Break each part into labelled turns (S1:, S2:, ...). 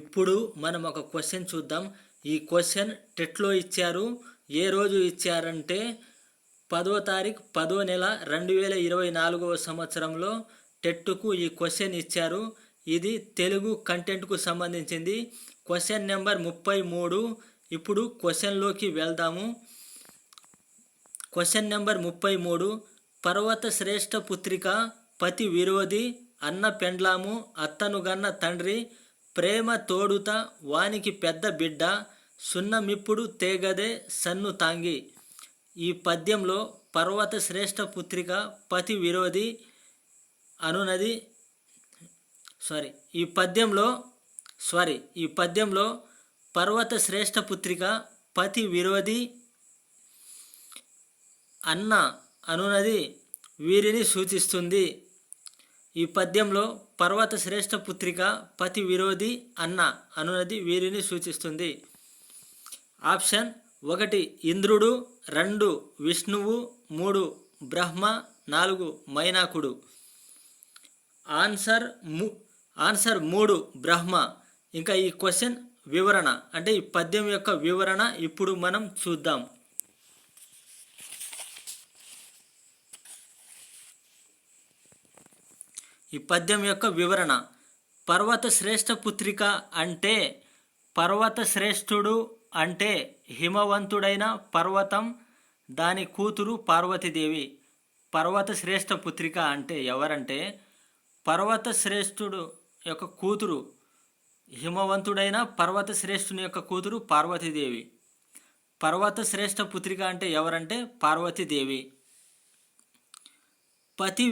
S1: ఇప్పుడు మనం ఒక క్వశ్చన్ చూద్దాం. ఈ క్వశ్చన్ టెట్లో ఇచ్చారు. ఏ రోజు ఇచ్చారంటే 10వ తారీఖు 10వ నెల 2024వ సంవత్సరంలో టెట్కు ఈ క్వశ్చన్ ఇచ్చారు. ఇది తెలుగు కంటెంట్కు సంబంధించింది. Question number 33. ఇప్పుడు క్వశ్చన్లోకి వెళ్దాము. Question number 33. పర్వత శ్రేష్ఠ పుత్రిక పతి విరోధి అన్న పెండ్లాము అత్తను గన్న తండ్రి ప్రేమ తోడుత వానికి పెద్ద బిడ్డ సున్నమిప్పుడు తేగదే సన్ను తాంగి. ఈ పద్యంలో పర్వత శ్రేష్ఠ పుత్రిక పతి విరోధి అనునది ఈ పద్యంలో పర్వత శ్రేష్ఠ పుత్రిక పతి విరోధి అన్న అనునది వీరిని సూచిస్తుంది. ఈ పద్యంలో పర్వత శ్రేష్ఠ పుత్రిక పతి విరోధి అన్న అనునది వీరిని సూచిస్తుంది. ఆప్షన్ 1 ఇంద్రుడు, 2 విష్ణువు, 3 బ్రహ్మ, 4 మైనాకుడు. ఆన్సర్ 3 బ్రహ్మ. ఇంకా ఈ క్వశ్చన్ వివరణ అంటే ఈ పద్యం యొక్క వివరణ ఇప్పుడు మనం చూద్దాం. ఈ పద్యం యొక్క వివరణ. పర్వత శ్రేష్ఠ పుత్రిక అంటే పర్వత శ్రేష్ఠుడు అంటే హిమవంతుడైన పర్వతం, దాని కూతురు పార్వతీదేవి. పర్వత శ్రేష్ఠ పుత్రిక అంటే ఎవరంటే పర్వత శ్రేష్ఠుడు యొక్క కూతురు, హిమవంతుడైన పర్వత శ్రేష్ఠుని యొక్క కూతురు పార్వతీదేవి. పర్వత శ్రేష్ఠ పుత్రిక అంటే ఎవరంటే పార్వతీదేవి. పతి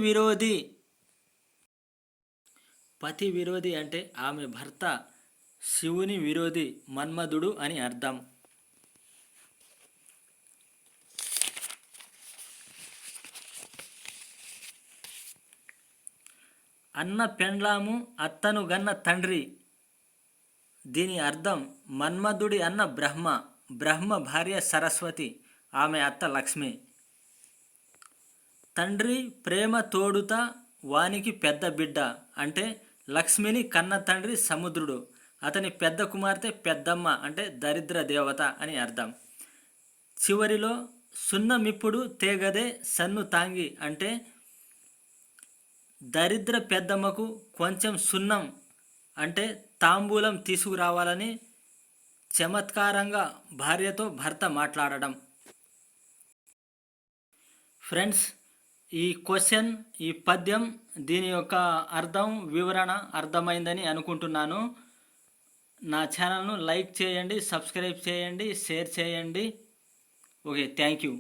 S1: విరోధి అంటే ఆమె భర్త శివుని విరోధి మన్మధుడు అని అర్థం. అన్న పెండ్లాము అత్తను గన్న తండ్రి, దీని అర్థం మన్మధుడి అన్న బ్రహ్మ భార్య సరస్వతి, ఆమె అత్త లక్ష్మి. తండ్రి ప్రేమ తోడుత వానికి పెద్ద బిడ్డ అంటే లక్ష్మిని కన్న తండ్రి సముద్రుడు, అతని పెద్ద కుమార్తె పెద్దమ్మ అంటే దరిద్ర దేవత అని అర్థం. చివరిలో సున్నమిప్పుడు తేగదే సన్ను తాంగి అంటే దరిద్ర పెద్దమ్మకు కొంచెం సున్నం అంటే తాంబూలం తీసుకురావాలని చమత్కారంగా భార్యతో భర్త మాట్లాడడం. ఫ్రెండ్స్, ఈ క్వశ్చన్, ఈ పద్యం, దీని యొక్క అర్థం, వివరణ అర్థమైందని అనుకుంటున్నాను. నా ఛానల్ను లైక్ చేయండి, సబ్స్క్రైబ్ చేయండి, షేర్ చేయండి. Okay, thank you.